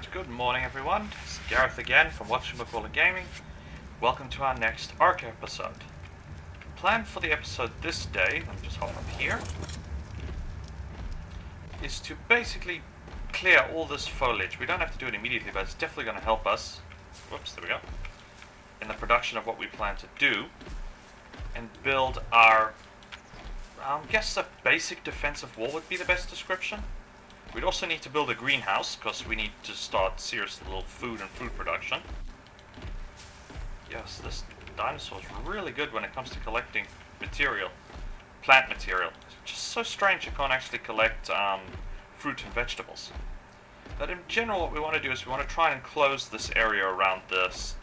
Alright, good morning everyone. It's Gareth again from Whatchamacallit Gaming. Welcome to our next ARK episode. The plan for the episode this day, let me just hop up here, is to basically clear all this foliage. We don't have to do it immediately, but it's definitely going to help us, whoops, there we go, in the production of what we plan to do, and build our, I guess a basic defensive wall would be the best description. We'd also need to build a greenhouse, because we need to start serious little food and fruit production. Yes, this dinosaur is really good when it comes to collecting material, plant material. It's just so strange you can't actually collect fruit and vegetables. But in general, what we want to do is we want to try and enclose this area around this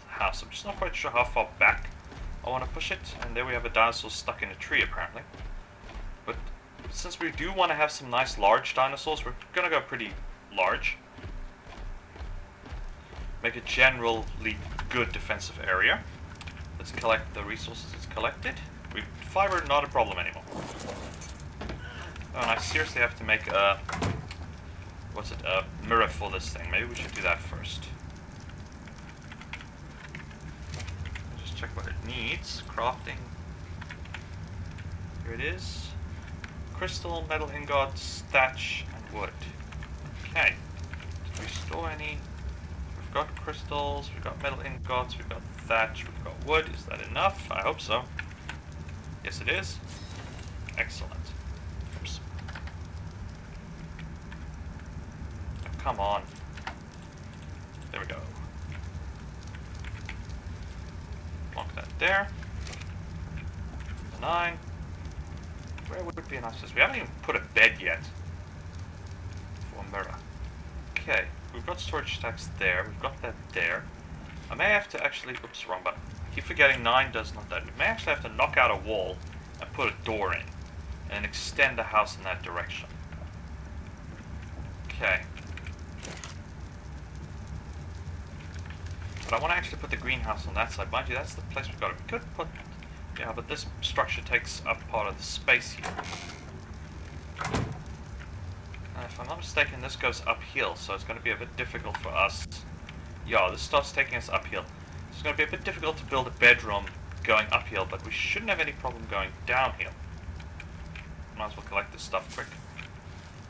house. I'm just not quite sure how far back I want to push it, and there we have a dinosaur stuck in a tree apparently. But since we do want to have some nice large dinosaurs, we're going to go pretty large. Make a generally good defensive area. Let's collect the resources it's collected. Fiber, not a problem anymore. Oh, and I seriously have to make a, a mirror for this thing. Maybe we should do that first. I'll just check what it needs. Crafting. Here it is. Crystal, metal ingots, thatch, and wood. Okay. Did we store any? We've got crystals, we've got metal ingots, we've got thatch, we've got wood. Is that enough? I hope so. Yes, it is. Excellent. Oops. Oh, come on. There we go. Block that there. 9. Where would it be nice? We haven't even put a bed yet for a mirror. Okay, we've got storage stacks there. We've got that there. I may have to actually, oops, wrong button. I keep forgetting 9 does not that. We may actually have to knock out a wall and put a door in and extend the house in that direction. Okay. But I want to actually put the greenhouse on that side. Mind you, that's the place we've got it. We could put, yeah, but this structure takes up part of the space here. If I'm not mistaken, this goes uphill, so it's going to be a bit difficult for us. Yeah, this starts taking us uphill. It's going to be a bit difficult to build a bedroom going uphill, but we shouldn't have any problem going downhill. Might as well collect this stuff quick.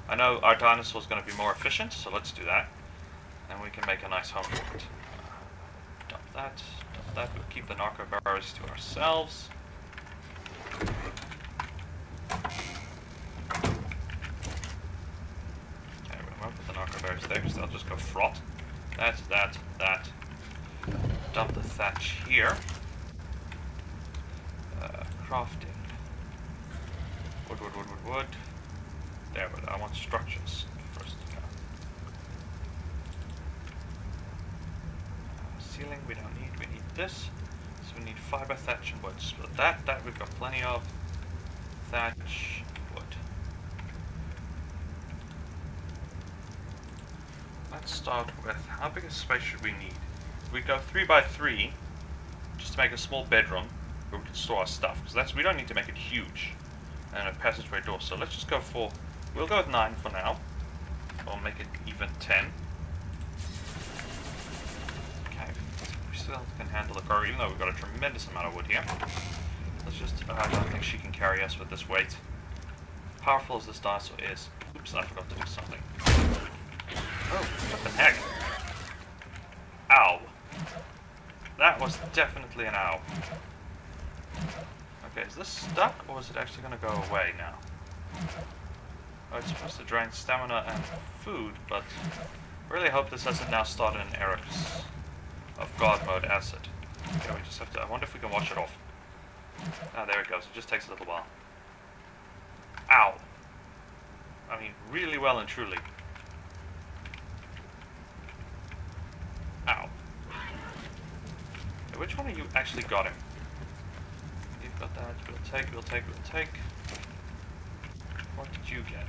I know our dinosaur is going to be more efficient, so let's do that. And we can make a nice home for it. Dump that. That we'll keep the narco barrows to ourselves. Okay, we won't put the narco barrows there because they'll just go frot. That. Dump the thatch here. Crafting. Wood. There, but I want structures first. Ceiling we don't need. We need this. So we need fiber, thatch, and wood. So that we've got plenty of. Thatch, wood. Let's start with how big a space should we need? We go 3 by 3 just to make a small bedroom where we can store our stuff. Because we don't need to make it huge. And a passageway door. So let's just go for, we'll go with 9 for now. Or make it even 10. We still can handle the cargo, even though we've got a tremendous amount of wood here. Let's just, I don't think she can carry us with this weight. Powerful as this dinosaur is. Oops, I forgot to do something. Oh, what the heck? Ow. That was definitely an ow. Okay, is this stuck, or is it actually going to go away now? Oh, it's supposed to drain stamina and food, but I really hope this hasn't now started an ARK's of God mode acid. Okay, we just have to, I wonder if we can wash it off. Ah, there it goes. It just takes a little while. Ow! I mean, really well and truly. Ow. Okay, which one of you actually got him? You've got that. We'll take. What did you get?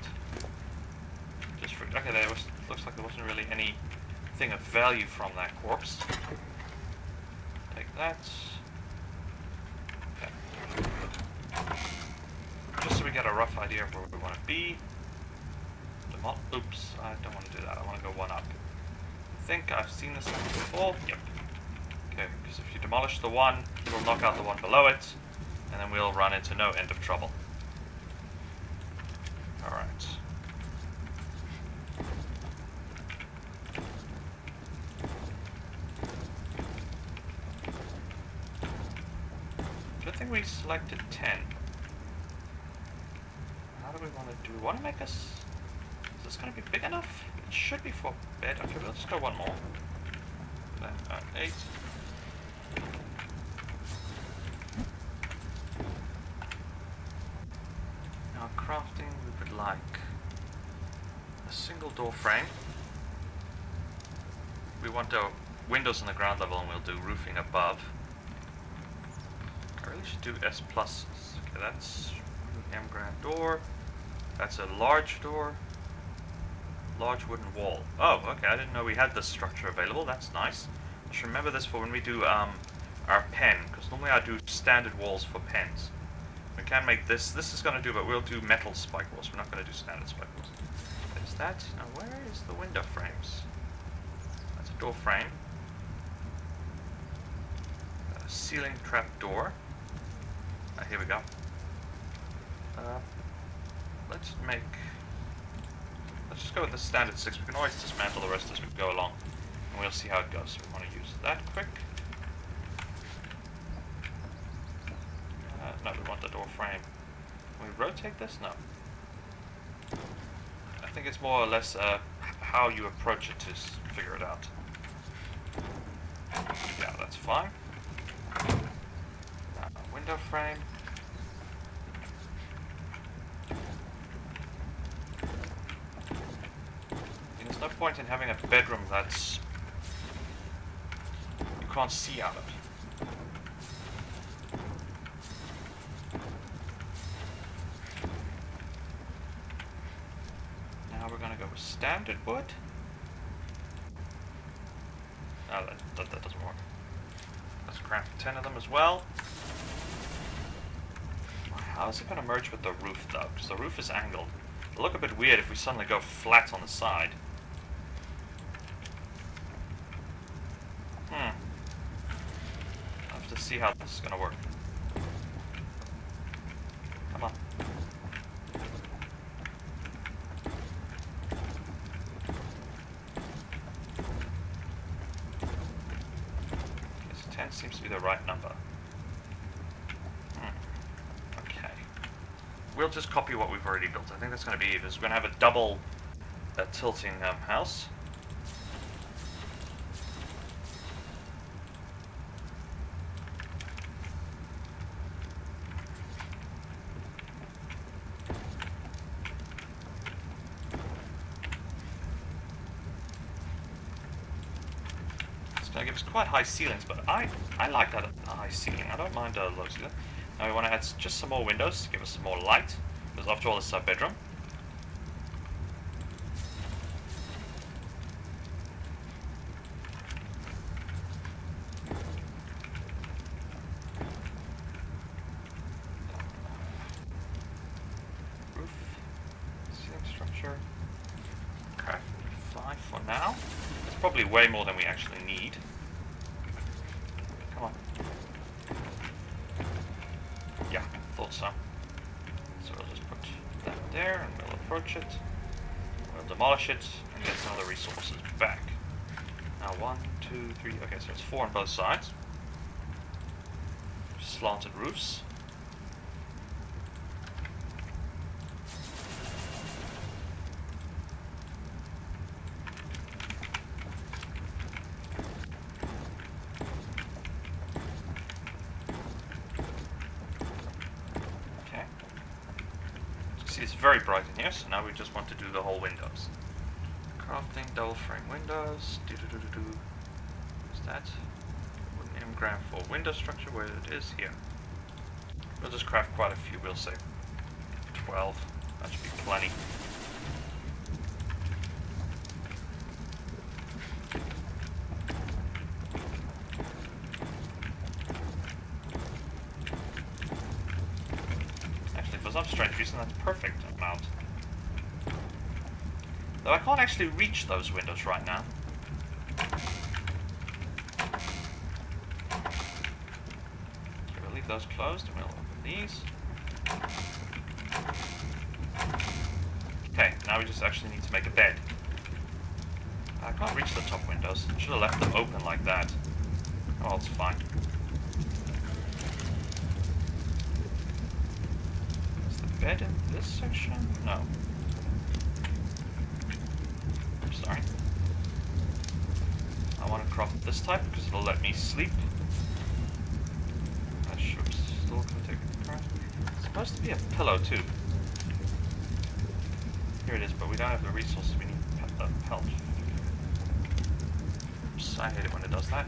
Just for, okay, there was, looks like there wasn't really anything of value from that corpse. Take that. Okay. Just so we get a rough idea of where we want to be. Oops, I don't want to do that. I want to go 1 up. think I've seen this happen before. Yep. Okay, because if you demolish the one, it'll knock out the one below it, and then we'll run into no end of trouble. Alright. Good thing we selected 10. How do we want to do? We want to make us... Is this going to be big enough? It should be for a bed. Okay, we'll just go one more. Then 8. Now crafting, we would like a single door frame. We want our windows on the ground level, and we'll do roofing above. I really should do S pluses. Okay, that's M grand door. That's a large door. Large wooden wall. Oh, okay, I didn't know we had this structure available. That's nice. I should remember this for when we do our pen, because normally I do standard walls for pens. We can make this. This is going to do, but we'll do metal spike walls. We're not going to do standard spike walls. There's that. Now, where is the window frames? That's a door frame. A ceiling trap door. Here we go. Let's just go with the standard 6. We can always dismantle the rest as we go along, and we'll see how it goes. So we want to use that quick. No, we want the door frame. Can we rotate this? No. I think it's more or less how you approach it to figure it out. Yeah, that's fine. Window frame. There's no point in having a bedroom that's you can't see out of. Now we're gonna go with standard wood. No, that doesn't work. Let's craft 10 of them as well. How is it going to merge with the roof, though? Because the roof is angled. It'll look a bit weird if we suddenly go flat on the side. I'll have to see how this is going to work. Come on. Okay, so 10 seems to be the right number. We'll just copy what we've already built. I think that's going to be even. We're going to have a double tilting house. It's going to give us quite high ceilings, but I like that high ceiling. I don't mind a low ceiling. Now we want to add just some more windows to give us some more light, because after all, this is our bedroom. Roof, ceiling structure, craft 5 for now. That's probably way more than we actually need. Come on. Yeah, thought so. So we'll just put that there, and we'll approach it. We'll demolish it, and get some of the resources back. Now 1, 2, 3, okay, so it's 4 on both sides. Slanted roofs. It's very bright in here, so now we just want to do the whole windows. Crafting double frame windows. What's that? Wooden M-gram for window structure, where it is here. We'll just craft quite a few, we'll say 12. That should be plenty. For some strange reason, that's perfect amount. Though I can't actually reach those windows right now. leave those closed, and we'll open these. Okay, now we just actually need to make a bed. I can't reach the top windows. Should have left them open like that. Oh, it's fine. Is the bed in this section? No. I'm sorry. I want to craft this type because it'll let me sleep. That should still gonna take a craft. It's supposed to be a pillow too. Here it is, but we don't have the resources we need help. Oops, I hate it when it does that.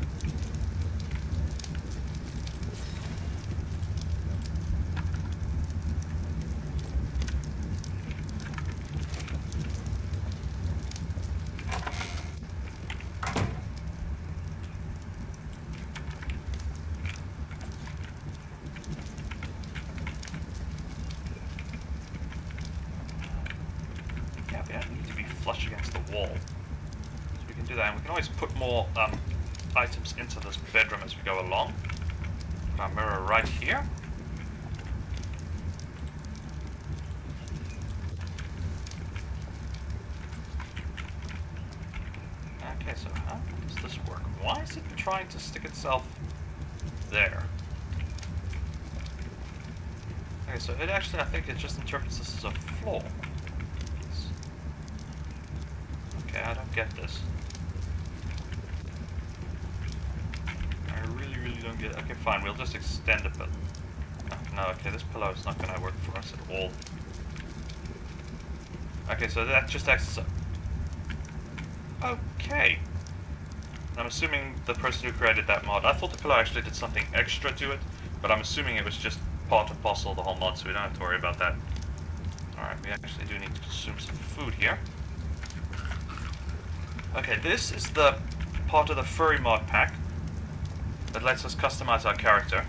Flush against the wall. So we can do that, and we can always put more items into this bedroom as we go along. Put our mirror right here. Okay, so how does this work? Why is it trying to stick itself there? Okay, so it actually, I think it just interprets this as a floor. I don't get this. I really don't get it. Okay, fine, we'll just extend it, but... No, okay, this pillow is not going to work for us at all. Okay, so that just acts as a... Okay. I'm assuming the person who created that mod... I thought the pillow actually did something extra to it, but I'm assuming it was just part and parcel of the whole mod, so we don't have to worry about that. Alright, we actually do need to consume some food here. Okay, this is the part of the furry mod pack that lets us customize our character.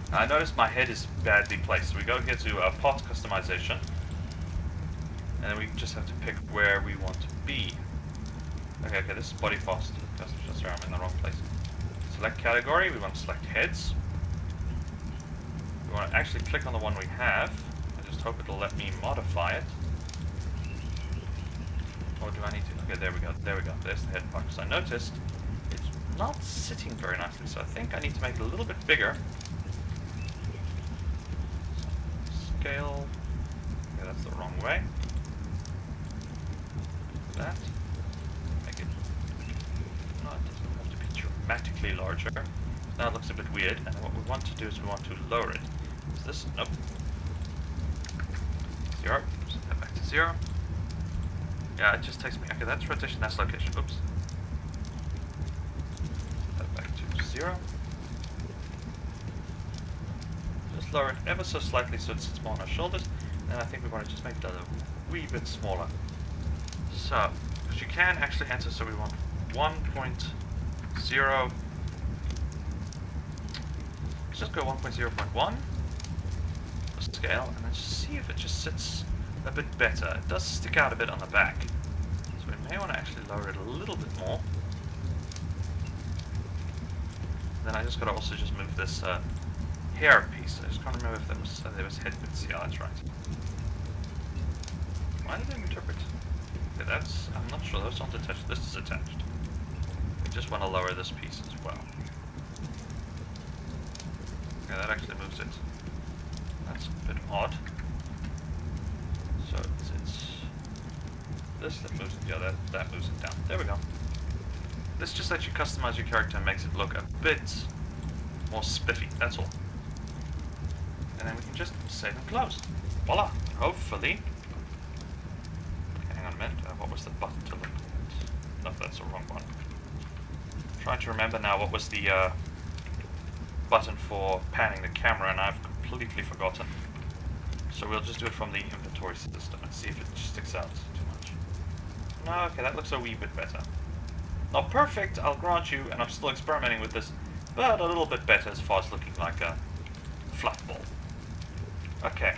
Now, I noticed my head is badly placed, so we go here to part customization, and then we just have to pick where we want to be. Okay, this is body parts. Sorry, I'm in the wrong place. Select category, we want to select heads. We want to actually click on the one we have. I just hope it'll let me modify it. Or do I need to? Okay, there we go. There's the head part. Because I noticed it's not sitting very nicely, so I think I need to make it a little bit bigger. So, scale. Okay, that's the wrong way. That. Make it. No, it doesn't have to be dramatically larger. Now it looks a bit weird, and what we want to do is we want to lower it. Is this? Nope. 0. Set that back to 0. Yeah, it just takes me... Okay, that's rotation, that's location. Oops. Set that back to 0. Just lower it ever so slightly so it sits more on our shoulders. And I think we want to just make it a wee bit smaller. So, because you can actually enter, so we want 1.0... Let's just go 1.0.1. Scale, and then just see if it just sits a bit better. It does stick out a bit on the back, so we may want to actually lower it a little bit more. Then I just got to also just move this hair piece. I just can't remember if there was head bits. Yeah, that's right. Why did it interpret? Okay, that's... I'm not sure. Those aren't attached. This is attached. We just want to lower this piece as well. Okay, that actually moves it. That's a bit odd. So it's this that moves it, yeah, that moves it down. There we go. This just lets you customize your character and makes it look a bit more spiffy, that's all. And then we can just save and close. Voila! Hopefully. Okay, hang on a minute. What was the button to look at? No, that's the wrong one. I'm trying to remember now what was the button for panning the camera, and I've completely forgotten. So we'll just do it from the inventory system and see if it sticks out too much. No, okay, that looks a wee bit better. Not perfect, I'll grant you, and I'm still experimenting with this, but a little bit better as far as looking like a fluff ball. Okay.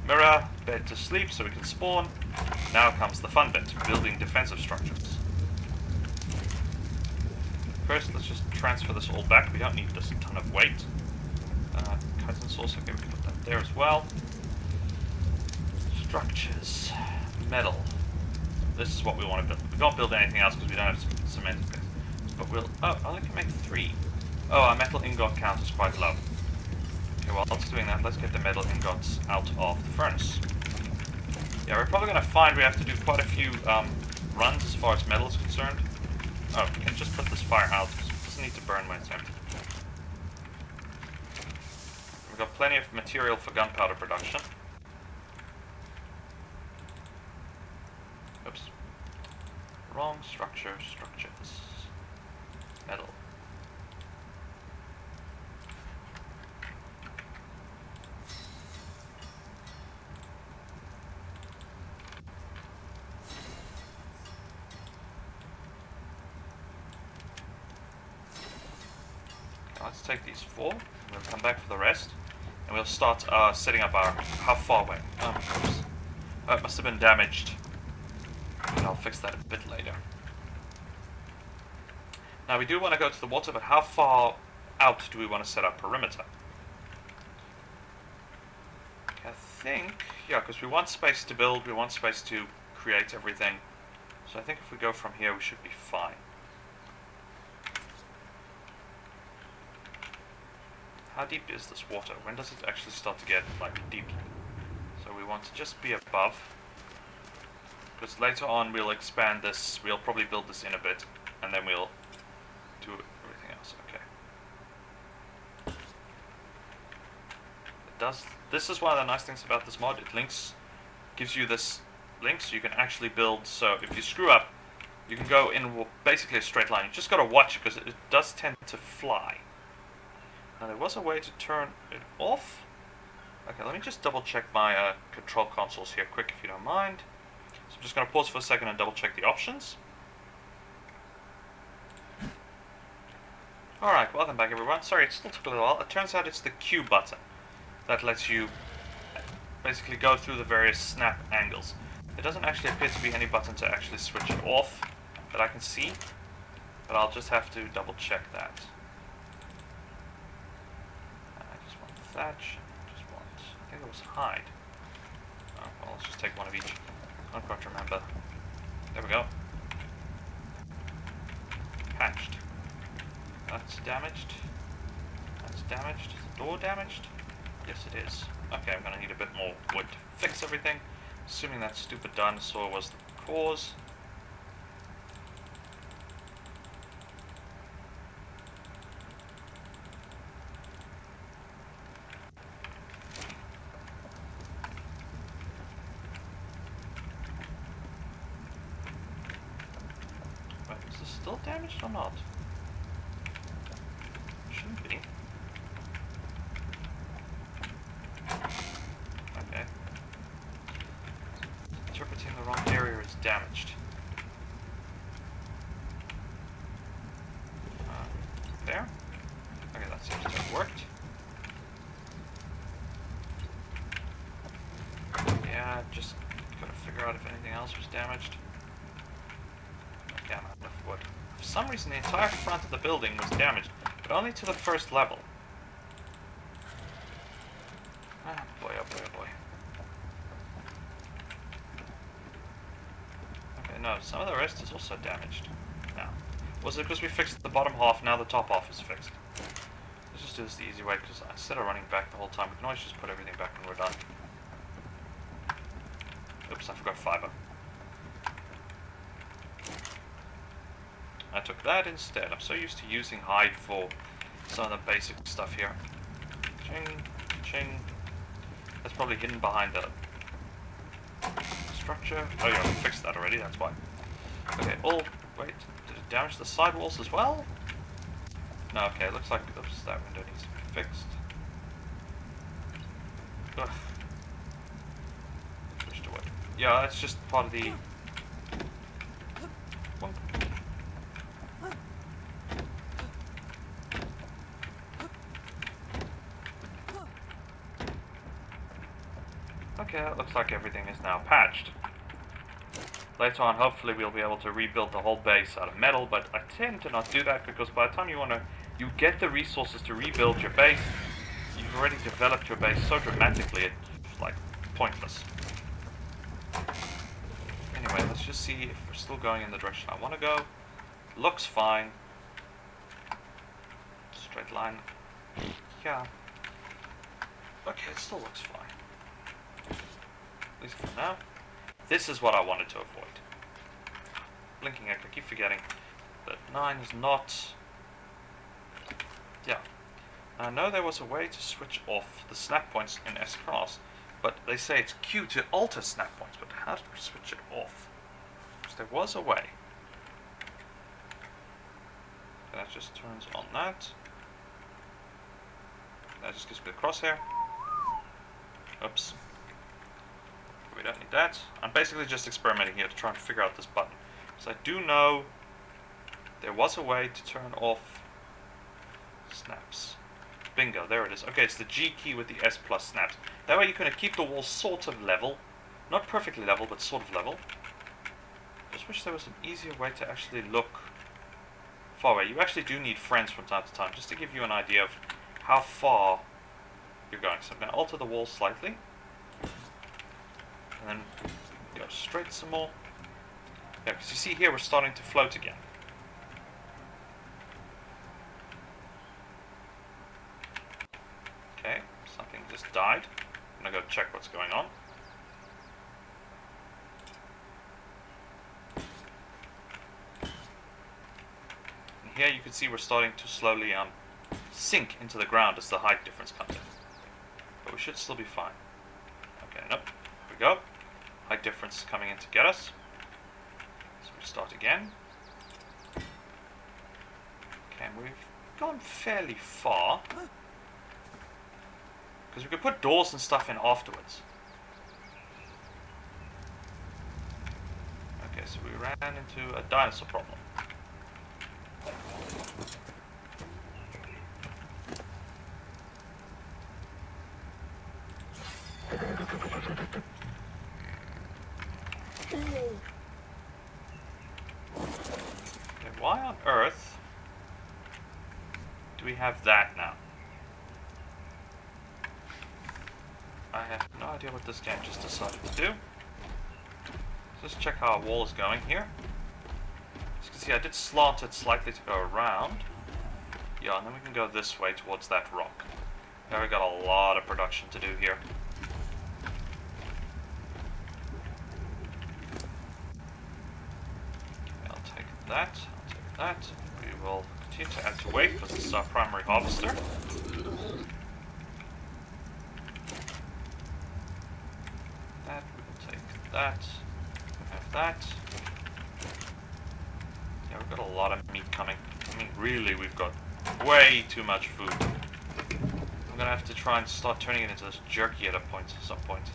Mirror, bed to sleep so we can spawn. Now comes the fun bit, building defensive structures. First, let's just transfer this all back. We don't need this ton of weight. Chitin source, okay, we can put that there as well. Structures. Metal. This is what we want to build. We can't build anything else because we don't have cement space. But we'll... Oh, I only can make 3. Oh, our metal ingot count is quite low. Okay, well, whilst doing that, let's get the metal ingots out of the furnace. Yeah, we're probably going to find we have to do quite a few runs as far as metal is concerned. Oh, we can just put this fire out because it doesn't need to burn when it's empty. We've got plenty of material for gunpowder production. Oops. Wrong structure, structures. Metal. Okay, let's take these 4. We'll come back for the rest. And we'll start setting up our... How far away? Oops. Oh, it must have been damaged. And I'll fix that a bit later. Now we do want to go to the water, but how far out do we want to set our perimeter? I think, yeah, because we want space to build, we want space to create everything. So I think if we go from here, we should be fine. How deep is this water? When does it actually start to get, like, deep? So we want to just be above. Because later on we'll expand this, we'll probably build this in a bit, and then we'll do everything else. Okay. It does. This is one of the nice things about this mod. It gives you this link so you can actually build. So if you screw up, you can go in basically a straight line. You just got to watch it because it does tend to fly. Now there was a way to turn it off. Okay, let me just double check my control consoles here quick if you don't mind. So I'm just going to pause for a second and double check the options. Alright, welcome back everyone. Sorry, it still took a little while. It turns out it's the Q button that lets you basically go through the various snap angles. There doesn't actually appear to be any button to actually switch it off that I can see, but I'll just have to double check that. I just want thatch, I think it was hide. Oh, well, let's just take one of each. I don't quite remember. There we go. Patched. That's damaged. That's damaged. Is the door damaged? Yes, it is. Okay, I'm gonna need a bit more wood to fix everything. Assuming that stupid dinosaur was the cause. Wait, is this still damaged or not? Shouldn't be. Okay. Interpreting the wrong area is damaged. There? Okay, that seems to have worked. Yeah, just gotta figure out if anything else was damaged. Okay, I'm out of wood. For some reason, the entire front of the building was damaged, but only to the first level. Ah, boy, oh boy, oh boy. Okay, no, some of the rest is also damaged. Now, was it because we fixed the bottom half, now the top half is fixed? Let's just do this the easy way, because instead of running back the whole time, we can always just put everything back when we're done. Oops, I forgot fiber. I took that instead. I'm so used to using hide for some of the basic stuff here. Ching, ching. That's probably hidden behind the structure. Oh yeah, we fixed that already, that's why. Okay, oh, wait, did it damage the sidewalls as well? No, okay, it looks like, oops, that window needs to be fixed. Ugh. Switch to wood. Yeah, that's just part of the... Okay, it looks like everything is now patched. Later on, hopefully we'll be able to rebuild the whole base out of metal, but I tend to not do that because by the time you get the resources to rebuild your base, you've you've already developed your base so dramatically, it's like pointless. Anyway, let's just see if we're still going in the direction I want to go. Looks fine. Straight line. Yeah. Okay, it still looks fine. At least for now. This is what I wanted to avoid. Blinking, I keep forgetting that 9 is not... Yeah. I know there was a way to switch off the snap points in S-Class, but they say it's Q to alter snap points, but how do we switch it off? Because there was a way. That just turns on that. That just gives me the crosshair. Oops. We don't need that. I'm basically just experimenting here to try and figure out this button. Because I do know there was a way to turn off snaps. Bingo, there it is. Okay, it's the G key with the S plus snaps. That way you can keep the wall sort of level. Not perfectly level, but sort of level. Just wish there was an easier way to actually look far away. You actually do need friends from time to time, just to give you an idea of how far you're going. So I'm going to alter the wall slightly. And then go straight some more. Yeah, because you see here we're starting to float again. Okay, something just died. I'm going to go check what's going on. And here you can see we're starting to slowly sink into the ground as the height difference comes in. But we should still be fine. Okay, nope. Here we go. Height difference is coming in to get us. So we start again. Okay, and we've gone fairly far. Because we could put doors and stuff in afterwards. Okay, so we ran into a dinosaur problem. Okay, why on earth do we have that now? I have no idea what this game just decided to do. Let's check how our wall is going here. As you can see, I did slant it slightly to go around. Yeah, and then we can go this way towards that rock. Now we've got a lot of production to do here. Okay, I'll take that, I'll take that. We will continue to add to weight because this is our primary harvester. That, have that. Yeah, we've got a lot of meat coming. I mean, really, we've got way too much food. I'm gonna have to try and start turning it into jerky at some point.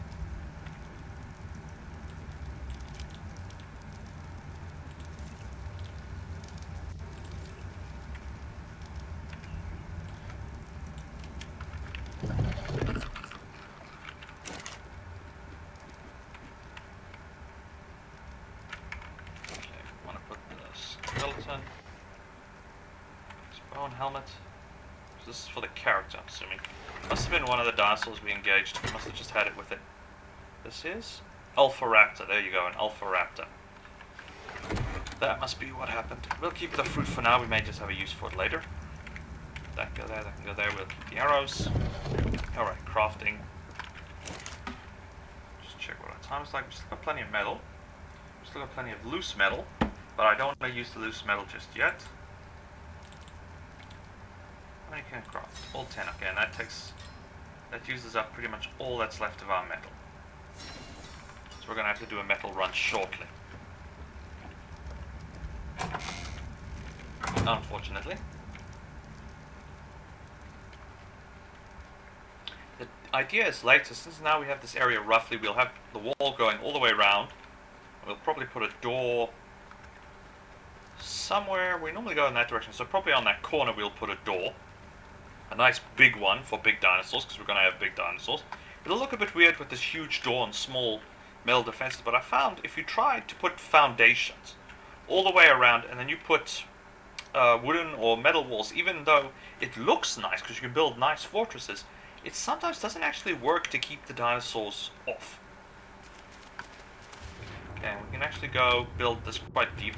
Helmet. This is for the character, I'm assuming. Must have been one of the dinosaurs we engaged. Must have just had it with it. This is Alpha Raptor. There you go, an Alpha Raptor. That must be what happened. We'll keep the fruit for now. We may just have a use for it later. That can go there. That can go there. We'll keep the arrows. All right, crafting. Just check what our time is like. We've still got plenty of metal. We've still got plenty of loose metal, but I don't want to use the loose metal just yet. How many can I craft? All 10, okay, and that uses up pretty much all that's left of our metal. So we're going to have to do a metal run shortly. Unfortunately. The idea is later, since now we have this area roughly, we'll have the wall going all the way around. We'll probably put a door somewhere. We normally go in that direction, so probably on that corner we'll put a door. A nice big one for big dinosaurs, because we're going to have big dinosaurs. It'll look a bit weird with this huge door and small metal defenses, but I found if you tried to put foundations all the way around, and then you put wooden or metal walls, even though it looks nice, because you can build nice fortresses, it sometimes doesn't actually work to keep the dinosaurs off. Okay, we can actually go build this quite deep.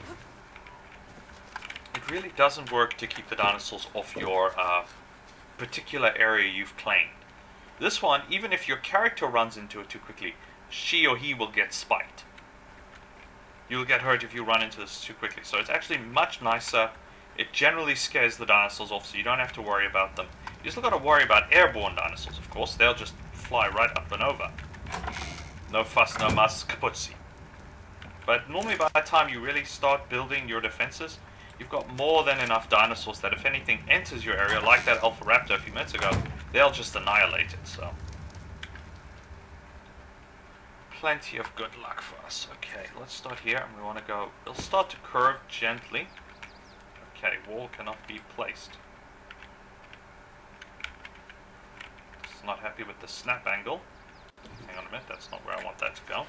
It really doesn't work to keep the dinosaurs off your particular area you've claimed. This one, even if your character runs into it too quickly, she or he will get spiked. You'll get hurt if you run into this too quickly. So it's actually much nicer. It generally scares the dinosaurs off, so you don't have to worry about them. You still got to worry about airborne dinosaurs, of course. They'll just fly right up and over. No fuss, no muss, kaputzi. But normally by the time you really start building your defenses, you've got more than enough dinosaurs that if anything enters your area, like that Alpha Raptor a few minutes ago, they'll just annihilate it, so. Plenty of good luck for us. Okay, let's start here, and we want to go, we'll start to curve gently. Okay, wall cannot be placed. Just not happy with the snap angle. Hang on a minute, that's not where I want that to go.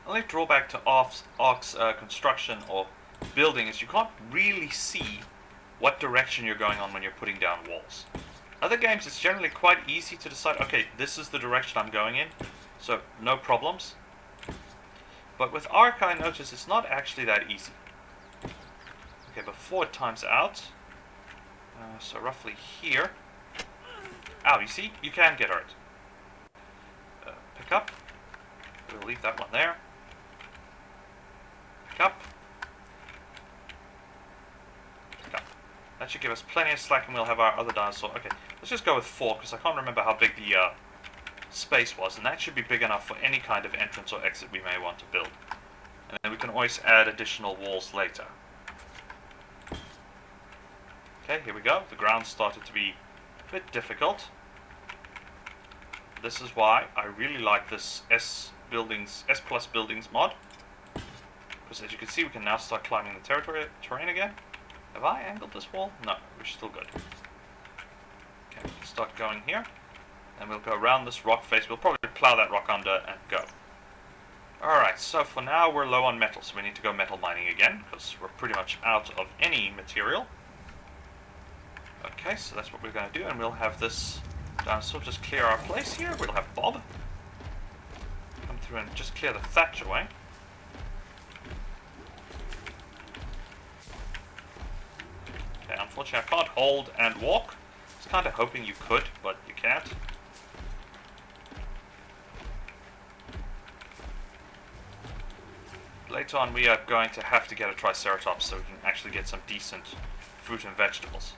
The only drawback to ARK's construction or building is you can't really see what direction you're going on when you're putting down walls. Other games, it's generally quite easy to decide, okay, this is the direction I'm going in, so no problems. But with ARK, I notice it's not actually that easy. Okay, before it times out, so roughly here. Ow, you see? You can get hurt. Pick up. We'll leave that one there. Pick up. Pick up. That should give us plenty of slack and we'll have our other dinosaur. Okay, let's just go with 4 because I can't remember how big the space was. And that should be big enough for any kind of entrance or exit we may want to build. And then we can always add additional walls later. Okay, here we go. The ground started to be a bit difficult. This is why I really like this S Plus Buildings mod. Because as you can see, we can now start climbing the terrain again. Have I angled this wall? No, we're still good. Okay, we can start going here. And we'll go around this rock face. We'll probably plow that rock under and go. Alright, so for now we're low on metal, so we need to go metal mining again, because we're pretty much out of any material. Okay, so that's what we're going to do, and we'll have this dinosaur just clear our place here. We'll have Bob come through and just clear the thatch away. Okay, unfortunately I can't hold and walk. I was kind of hoping you could, but you can't. Later on we are going to have to get a Triceratops so we can actually get some decent fruit and vegetables.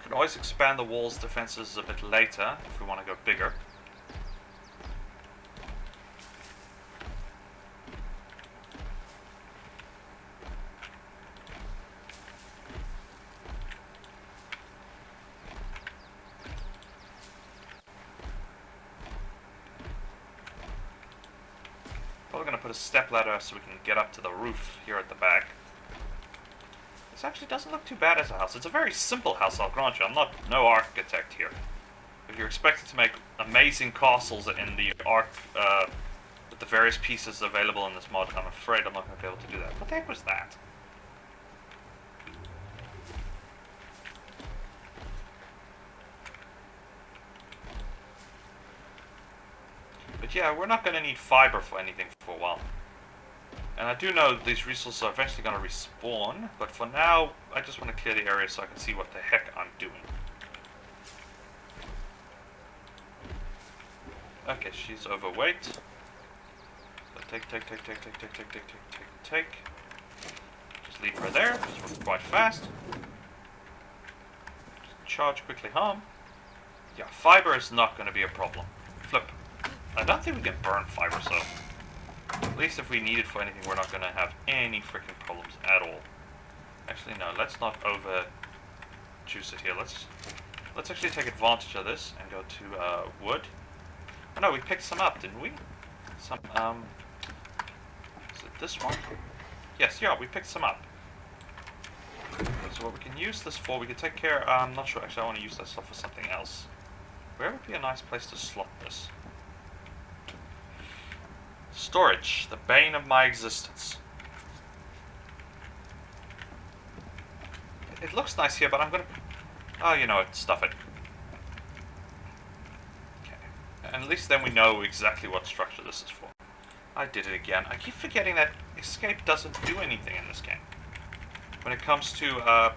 We can always expand the wall's defenses a bit later if we want to go bigger. Probably going to put a step ladder so we can get up to the roof here at the back. This actually doesn't look too bad as a house. It's a very simple house, I'll grant you. I'm no architect here. If you're expected to make amazing castles in the ARK with the various pieces available in this mod, I'm afraid I'm not going to be able to do that. What the heck was that? But yeah, we're not going to need fiber for anything for a while. And I do know these resources are eventually going to respawn, but for now, I just want to clear the area so I can see what the heck I'm doing. Okay, she's overweight. So take. Just leave her there, because we're quite fast. Just charge quickly home. Yeah, fiber is not going to be a problem. Flip. I don't think we can burn fiber, so... At least if we need it for anything, we're not going to have any freaking problems at all. Actually, no, let's not over juice it here. Let's actually take advantage of this and go to wood. Oh no, we picked some up, didn't we? Some, is it this one? Yes, yeah, we picked some up. So what we can use this for, we can take care, I'm not sure, actually I want to use that stuff for something else. Where would be a nice place to slot this? Storage, the bane of my existence. It looks nice here, but I'm gonna... Oh, you know what, stuff it. Okay. And at least then we know exactly what structure this is for. I did it again. I keep forgetting that escape doesn't do anything in this game. When it comes to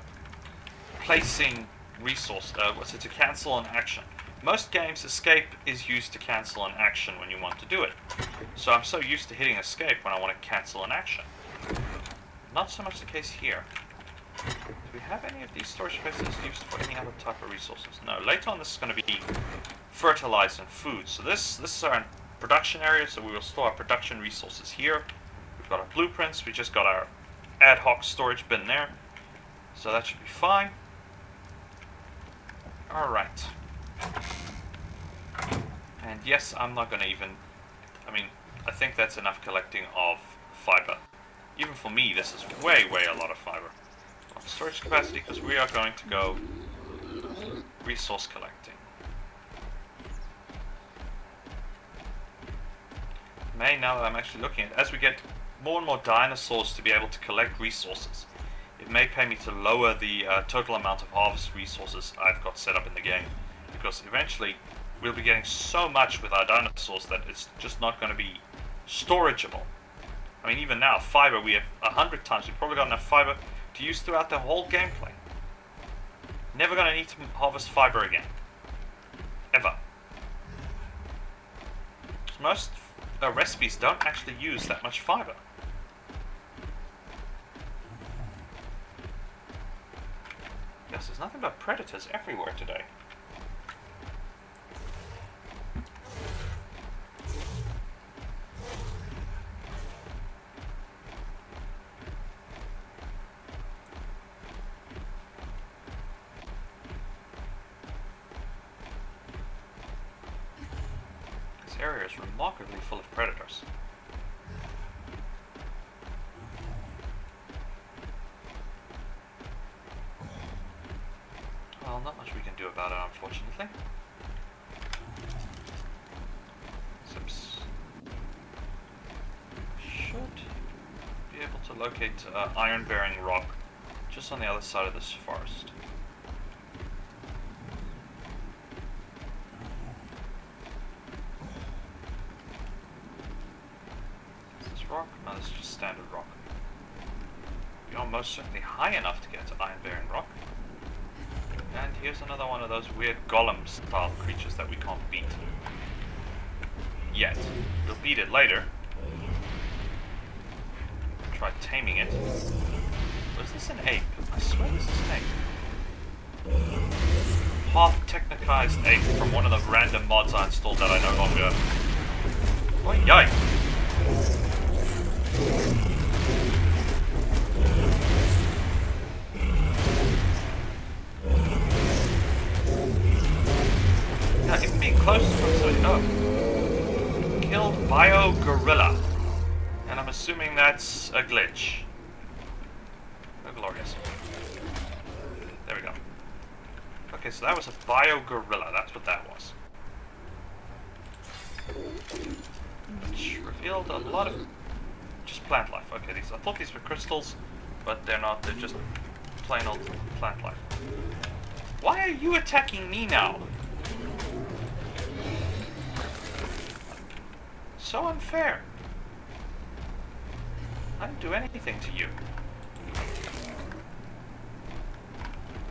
placing resource, to cancel an action. Most games, escape is used to cancel an action when you want to do it. So I'm so used to hitting escape when I want to cancel an action. Not so much the case here. Do we have any of these storage spaces used for any other type of resources? No. Later on, this is going to be fertilizer and food. So this is our production area, so we will store our production resources here. We've got our blueprints. We just got our ad hoc storage bin there. So that should be fine. Alright. And yes, I'm not going to even... I mean, I think that's enough collecting of fiber. Even for me, this is way a lot of fiber. Storage capacity, because we are going to go resource collecting. Now that I'm actually looking at it, as we get more and more dinosaurs to be able to collect resources, it may pay me to lower the total amount of harvest resources I've got set up in the game, because eventually we'll be getting so much with our dinosaurs that it's just not going to be storageable. I mean, even now, fiber, we have 100 times. We've probably got enough fiber to use throughout the whole gameplay. Never going to need to harvest fiber again. Ever. Most recipes don't actually use that much fiber. Yes, there's nothing but predators everywhere today. This area is remarkably full of predators. Well, not much we can do about it, unfortunately. Zips. Should be able to locate iron-bearing rock just on the other side of this forest. Is this rock? No, this is just standard rock. We are most certainly high enough to get to iron-bearing rock. And here's another one of those weird golem-style creatures that we can't beat. Yet. We'll beat it later. Try taming it. Was this an ape? I swear this is an ape. Half-technicized ape from one of the random mods I installed that I no longer... Oh, yikes! Even being close to somebody. Oh. Killed Bio Gorilla. And I'm assuming that's a glitch. Oh, glorious. There we go. Okay, so that was a Bio Gorilla. That's what that was. Which revealed a lot of just plant life. Okay, I thought these were crystals, but they're not. They're just plain old plant life. Why are you attacking me now? So unfair. I didn't do anything to you.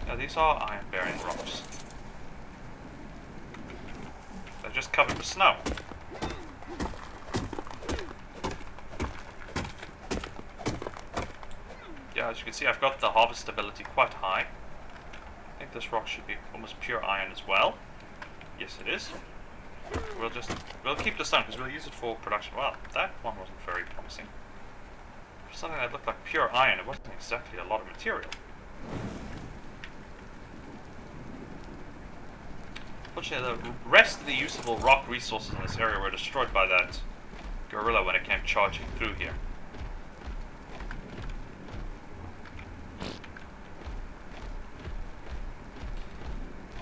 Now these are iron-bearing rocks. They're just covered with snow. Yeah, as you can see, I've got the harvestability quite high. I think this rock should be almost pure iron as well. Yes, it is. We'll keep the stone because we'll use it for production. Well, that one wasn't very promising. For something that looked like pure iron, it wasn't exactly a lot of material. Unfortunately, the rest of the usable rock resources in this area were destroyed by that gorilla when it came charging through here.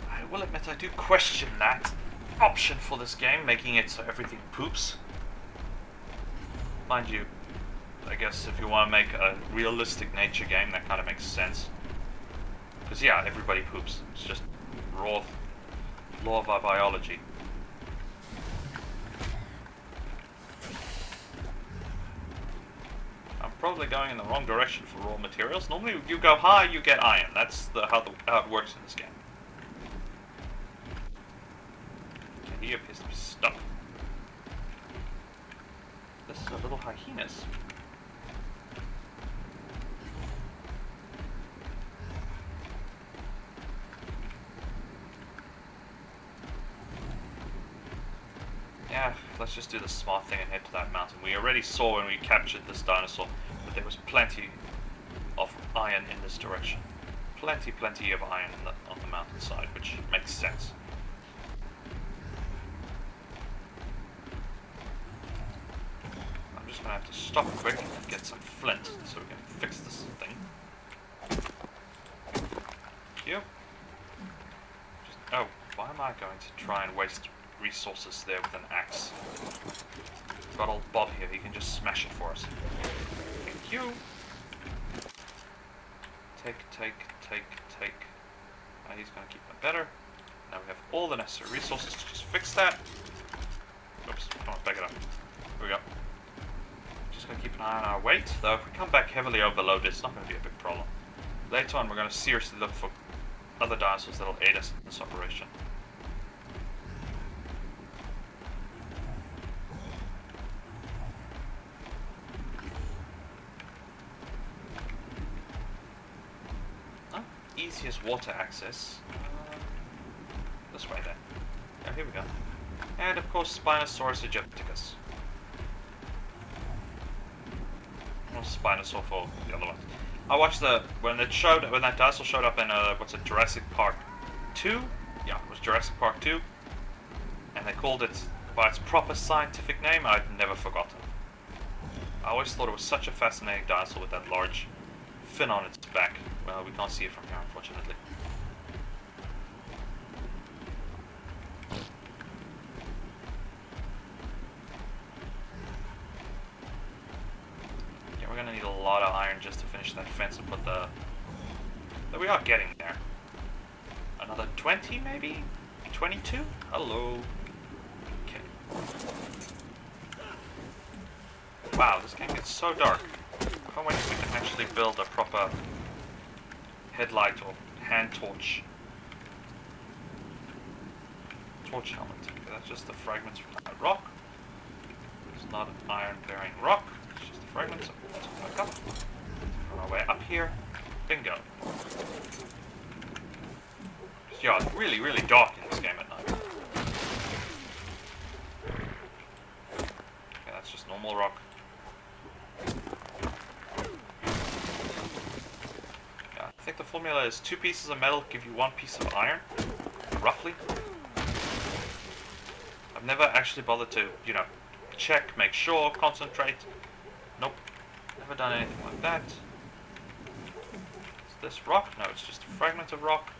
I will admit I do question that option for this game, making it so everything poops. Mind you, I guess if you want to make a realistic nature game, that kind of makes sense. Because yeah, everybody poops. It's just raw law of our biology. I'm probably going in the wrong direction for raw materials. Normally you go high, you get iron. That's how it works in this game. Okay, he appears to be stuck. This is a little hyenas. Yeah, let's just do the smart thing and head to that mountain. We already saw when we captured this dinosaur that there was plenty of iron in this direction. Plenty of iron on the mountainside, which makes sense. I'm just gonna have to stop quick and get some flint so we can fix this thing. Thank you. Oh, why am I going to try and waste resources there with an axe? We've got old Bob here, he can just smash it for us. Thank you. Take. Now he's going to keep them better. Now we have all the necessary resources to just fix that. Oops, come on, back it up. Here we go. Just going to keep an eye on our weight, though if we come back heavily overloaded, it's not going to be a big problem. Later on, we're going to seriously look for other dinosaurs that will aid us in this operation. Easiest water access. This way then. Yeah, here we go. And of course Spinosaurus aegypticus. Or Spinosaur for the other one. I watched when that dinosaur showed up in what's it, Jurassic Park 2? Yeah, it was Jurassic Park 2. And they called it by its proper scientific name. I've never forgotten. I always thought it was such a fascinating dinosaur with that large fin on its back. Well, we can't see it from here, unfortunately. Yeah, we're gonna need a lot of iron just to finish that fence and put the... But we are getting there. Another 20, maybe? 22? Hello. Okay. Wow, this game gets so dark. I can't wait if we can actually build a proper headlight or hand torch helmet. Okay, that's just the fragments from that rock. It's not an iron-bearing rock. It's just the fragments. So let's back up. On our way up here. Bingo. Yeah, it's really dark in this game at night. Okay, that's just normal rock. I think the formula is 2 pieces of metal give you 1 piece of iron, roughly. I've never actually bothered to, check, make sure, concentrate. Nope, never done anything like that. Is this rock? No, it's just a fragment of rock.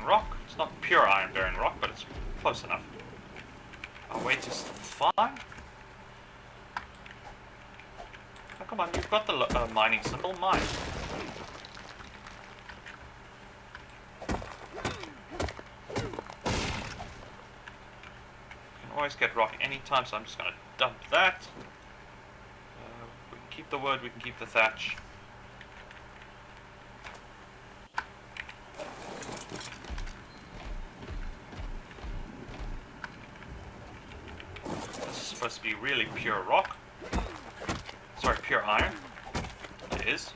Rock. It's not pure iron-bearing rock, but it's close enough. Our weight is still fine. Oh, come on, you've got the mining symbol. Mine. You can always get rock anytime, so I'm just going to dump that. We can keep the wood, we can keep the thatch. Supposed to be really pure rock. Sorry, pure iron. It is.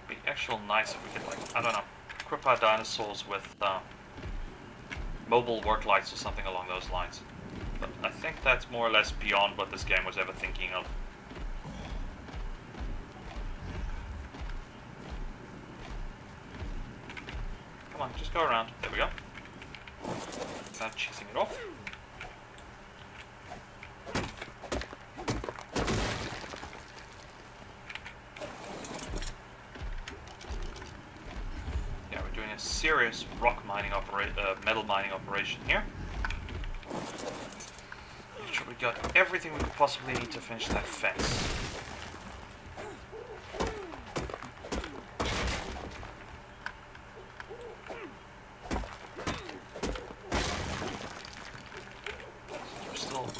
Be actual nice if we could, like, I don't know, equip our dinosaurs with mobile work lights or something along those lines. But I think that's more or less beyond what this game was ever thinking of. Come on, just go around. There we go. Without cheesing it off. Yeah, we're doing a serious rock mining metal mining operation here. Make sure we got everything we could possibly need to finish that fence.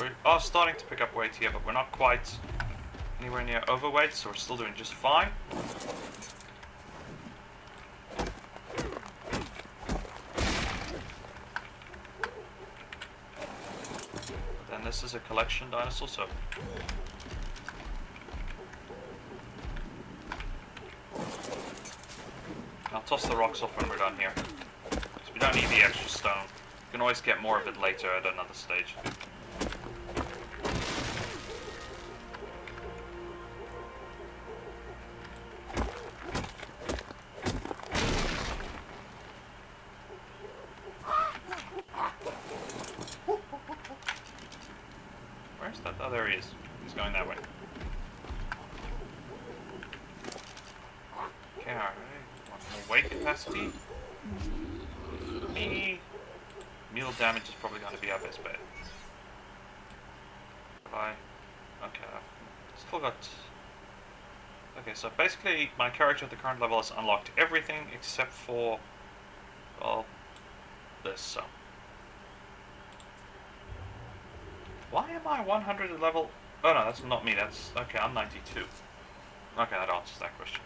We are starting to pick up weight here, but we're not quite anywhere near overweight, so we're still doing just fine. Then this is a collection dinosaur, so I'll toss the rocks off when we're done here, because we don't need the extra stone. We can always get more of it later at another stage. Where's that? Oh, there he is. He's going that way. Okay, alright. Want more weight capacity? Me. Meal damage is probably going to be our best bet. Bye. Okay, I've still got... Okay, so basically my character at the current level has unlocked everything except for... well, this, so... Why am I 100 level? Oh no, that's not me, that's... Okay, I'm 92. Okay, that answers that question.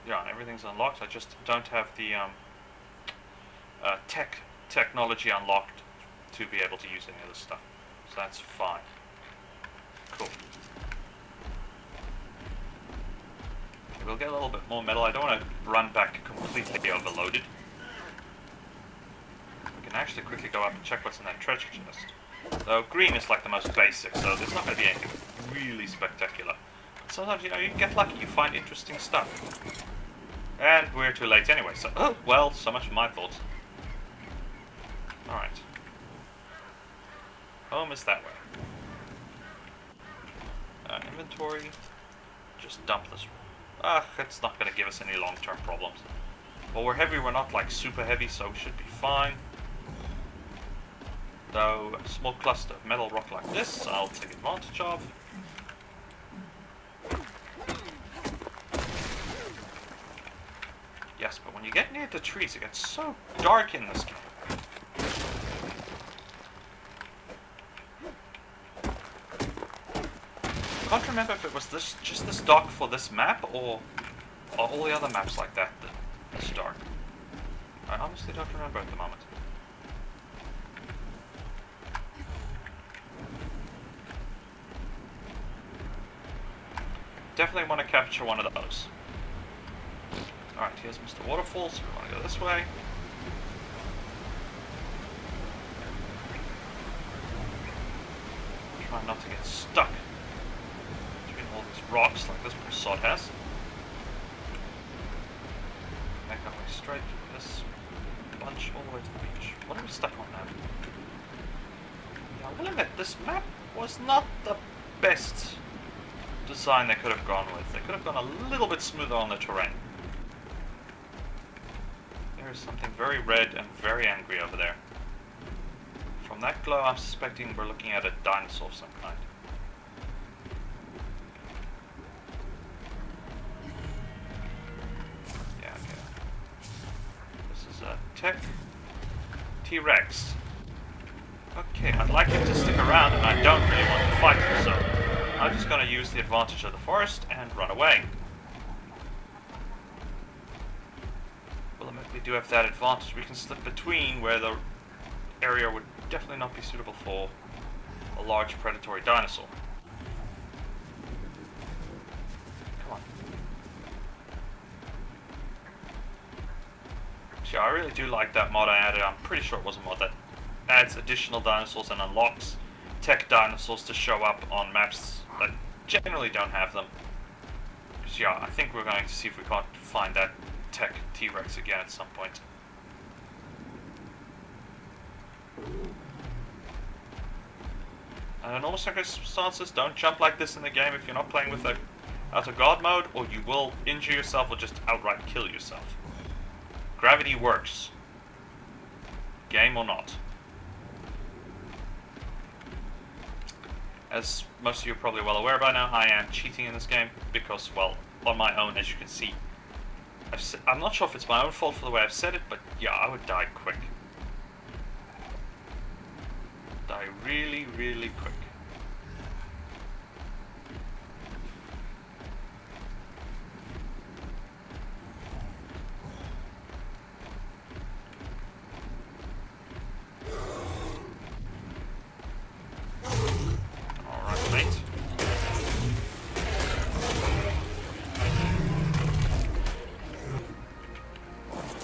Yeah, and everything's unlocked, I just don't have the technology unlocked to be able to use any of this stuff. So that's fine. Cool. We'll get a little bit more metal. I don't want to run back completely overloaded. We can actually quickly go up and check what's in that treasure chest. Though green is like the most basic, so there's not going to be anything really spectacular. But sometimes, you know, you get lucky, you find interesting stuff. And we're too late anyway, so... Oh, well, so much for my thoughts. Alright. Home is that way. Inventory. Just dump this. It's not going to give us any long-term problems. Well, we're heavy, we're not like super heavy, so we should be fine. Though, a small cluster of metal rock like this, I'll take advantage of. Yes, but when you get near the trees, it gets so dark in this game. I can't remember if it was just this dark for this map, or are all the other maps like that this dark. I honestly don't remember at the moment. Definitely want to capture one of those. Alright, here's Mr. Waterfall, so we want to go this way. Try not to get stuck between all these rocks like this poor sod has. Make our way straight through this bunch all the way to the beach. What are we stuck on now? Yeah, I will admit, this map was not the best design they could have gone with. They could have gone a little bit smoother on the terrain. There's something very red and very angry over there. From that glow, I'm suspecting we're looking at a dinosaur of some kind. Yeah, okay. This is a T-Rex. Okay, I'd like him to stick around, and I don't really want to fight him, so I'm just going to use the advantage of the forest and run away. We do have that advantage. We can slip between where the area would definitely not be suitable for a large predatory dinosaur. Yeah, I really do like that mod I added. I'm pretty sure it was a mod that adds additional dinosaurs and unlocks tech dinosaurs to show up on maps that generally don't have them. So yeah, I think we're going to see if we can't find that tech T-Rex again at some point. And in normal circumstances, don't jump like this in the game if you're not playing with the out of guard mode, or you will injure yourself or just outright kill yourself. Gravity works. Game or not. As most of you are probably well aware by now, I am cheating in this game because, well, on my own, as you can see. I'm not sure if it's my own fault for the way I've said it, but yeah, I would die quick. Die really, really quick. Alright, mate.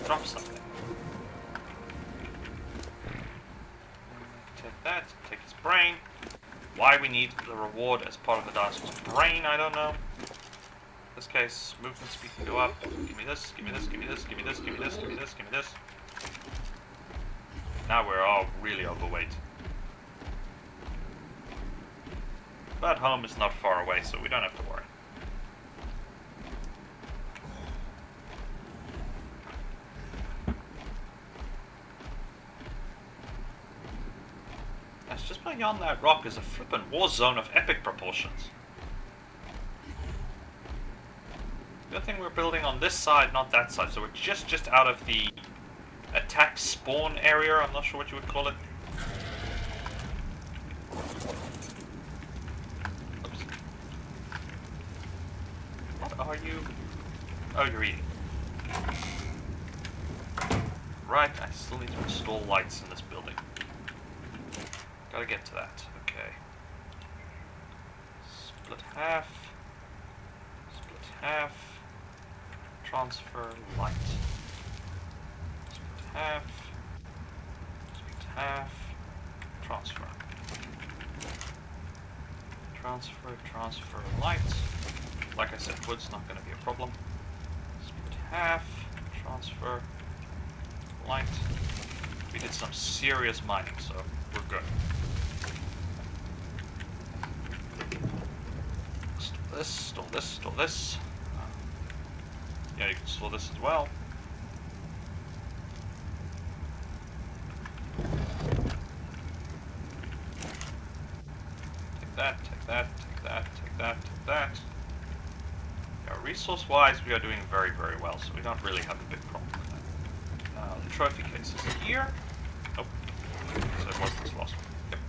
Drop something. Take that, take his brain. Why we need the reward as part of the dinosaur's brain, I don't know. In this case, movement speed can go up. Give me this, give me this, give me this, give me this, give me this, give me this, give me this. Now we're all really overweight. But home is not far away, so we don't have to worry. That's just beyond that rock is a flippin' war zone of epic proportions. Good thing we're building on this side, not that side, so we're just out of the attack spawn area. I'm not sure what you would call it. Oops. What are you? Oh, you're eating. Right, I still need to install lights in this building. Gotta get to that. Okay. Split half. Split half. Transfer light. Split half. Split half. Transfer. Transfer light. Like I said, wood's not going to be a problem. Split half. Transfer light. We did some serious mining, so we're good. Store this, store this. Yeah, you can store this as well. Take that, take that, take that, take that, take that. Yeah, resource-wise, we are doing very, very well, so we don't really have a big problem with that. Now, the trophy case is here. Nope. So it was this last one. Yep.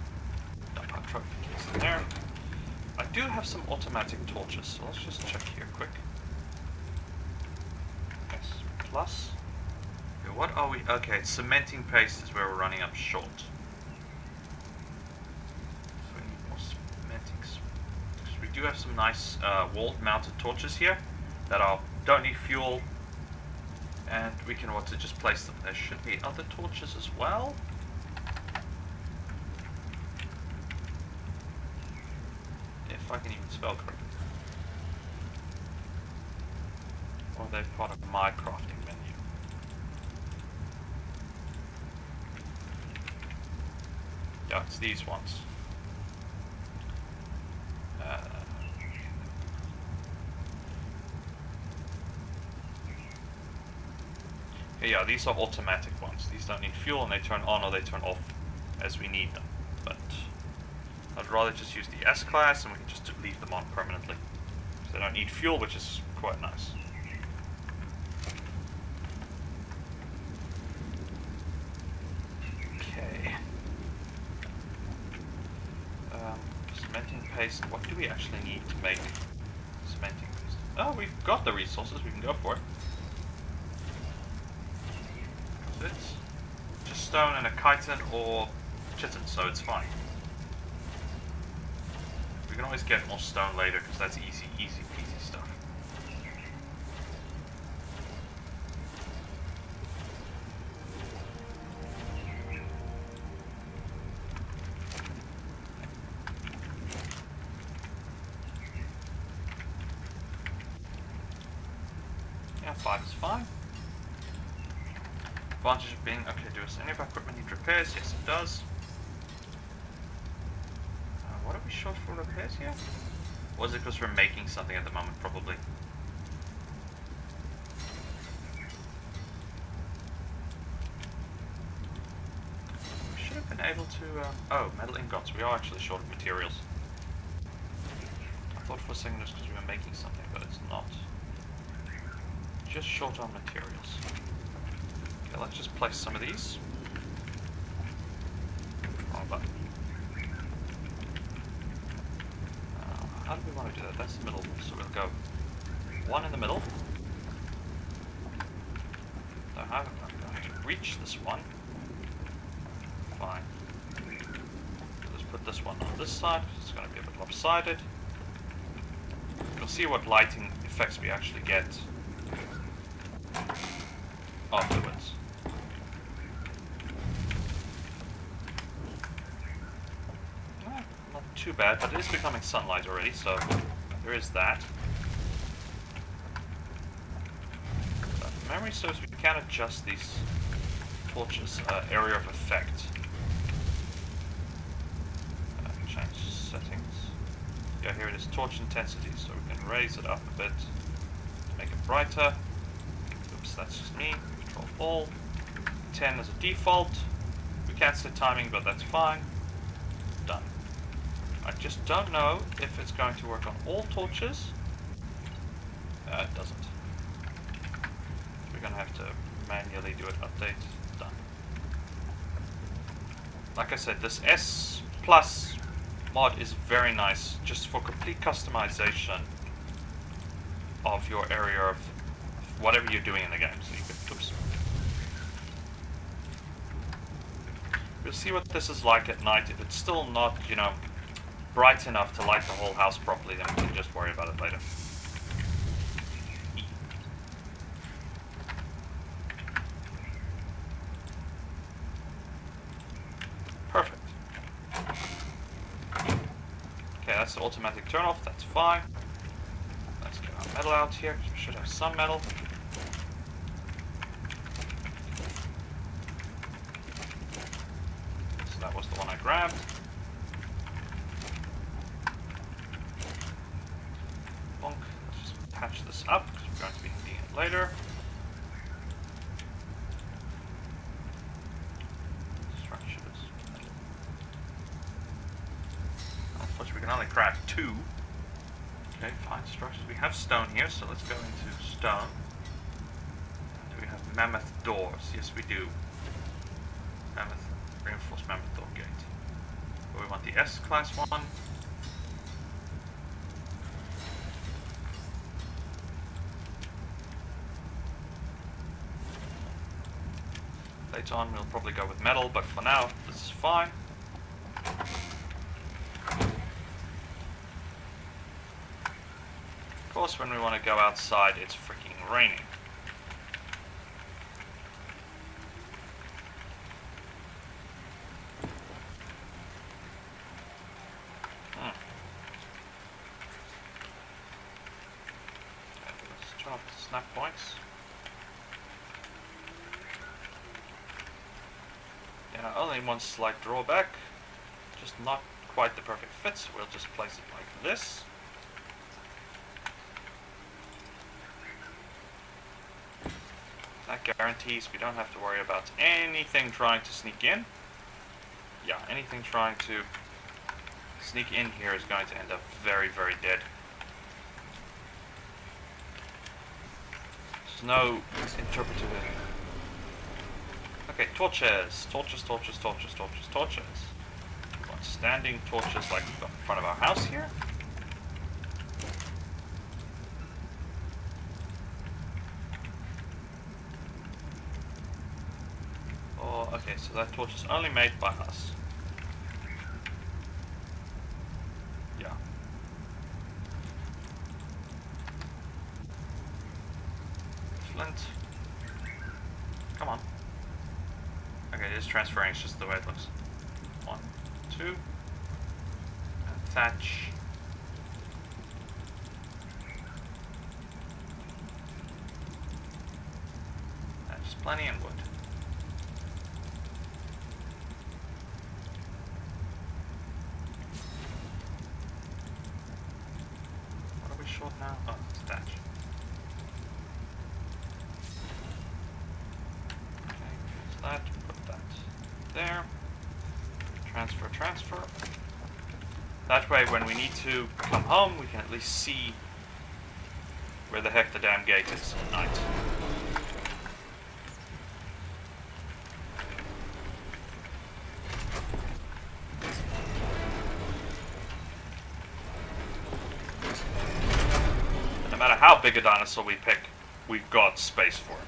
Got our trophy case in there. I do have some automatic torches, so let's just check here quick. Yes, plus. Okay, what are we? Okay, cementing paste is where we're running up short. So we need more cementing. So we do have some nice wall-mounted torches here that don't need fuel, and we can want to just place them. There should be other torches as well. If I can even spell correctly. Or they're part of my crafting menu. Yeah, it's these ones. Yeah, these are automatic ones. These don't need fuel and they turn on or they turn off as we need them. But I'd rather just use the S-Class and we can just leave them on permanently. So they don't need fuel, which is quite nice. Okay. Cementing paste. What do we actually need to make cementing paste? Oh, we've got the resources. We can go for it. It's just stone and a chitin or chitin, so it's fine. We can always get more stone later because that's easy peasy stuff. 5 is fine. Advantage of being... Okay, does any of our equipment need repairs? Yes, it does. What are we short for repairs here? Or is it because we're making something at the moment, probably? We should have been able to... oh, metal ingots. We are actually short of materials. I thought for a second it was because we were making something, but it's not. Just short on materials. Okay, let's just place some of these. Wrong button. How do we want to do that? That's the middle, so we'll go one in the middle. So I'm going to reach this one. Fine. Let's put this one on this side. It's going to be a bit lopsided. We'll see what lighting effects we actually get afterwards. Not too bad, but it is becoming sunlight already, so there is that. But if memory serves, we can adjust these torches' area of effect. Change settings. Yeah, here it is, torch intensity, so we can raise it up a bit to make it brighter. Oops, that's just me. Control all. 10 as a default. We can't set timing, but that's fine. Done. I just don't know if it's going to work on all torches. It doesn't. We're going to have to manually do it. Update. Done. Like I said, this S Plus mod is very nice just for complete customization of your area of whatever you're doing in the game. So you could, oops. We'll see what this is like at night. If it's still not, you know, bright enough to light the whole house properly, then we can just worry about it later. Perfect. Okay, that's the automatic turn off, that's fine. Let's get our metal out here, because we should have some metal. So that was the one I grabbed. Bonk. Let's just patch this up, because we're going to be needing it later. We can only craft 2. Okay, fine structures. We have stone here, so let's go into stone. Do we have mammoth doors? Yes, we do. Mammoth, reinforced mammoth door gate. But we want the S-class one. Later on, we'll probably go with metal, but for now, this is fine. Of course, when we want to go outside, it's freaking raining. Okay, let's turn off the snap points. Yeah, only one slight drawback. Just not quite the perfect fit, so we'll just place it like this. That guarantees we don't have to worry about anything trying to sneak in. Yeah, anything trying to sneak in here is going to end up very, very dead. There's no interpretive. Okay, torches. Torches, torches, torches, torches, torches. We want standing torches like we've got in front of our house here. Okay, so that torch is only made by us. Yeah. Flint. Come on. Okay, it is transferring, it's just the way it looks. 1, 2. And thatch. Plenty in wood. What are we short now? Oh, it's thatch. Okay, use that, put that there. Transfer, transfer. That way, when we need to come home, we can at least see where the heck the damn gate is at night. And no matter how big a dinosaur we pick, we've got space for it.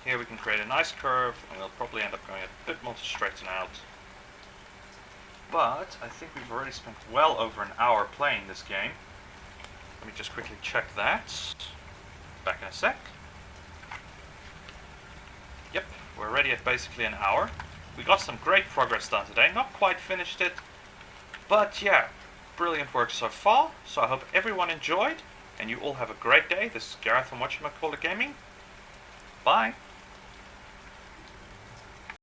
Here we can create a nice curve, and we'll probably end up going a bit more to straighten out. But I think we've already spent well over an hour playing this game. Let me just quickly check that. Back in a sec. Yep, we're already at basically an hour. We got some great progress done today. Not quite finished it, but yeah, brilliant work so far. So I hope everyone enjoyed, and you all have a great day. This is Gareth from Whatchamacallit Gaming. Bye.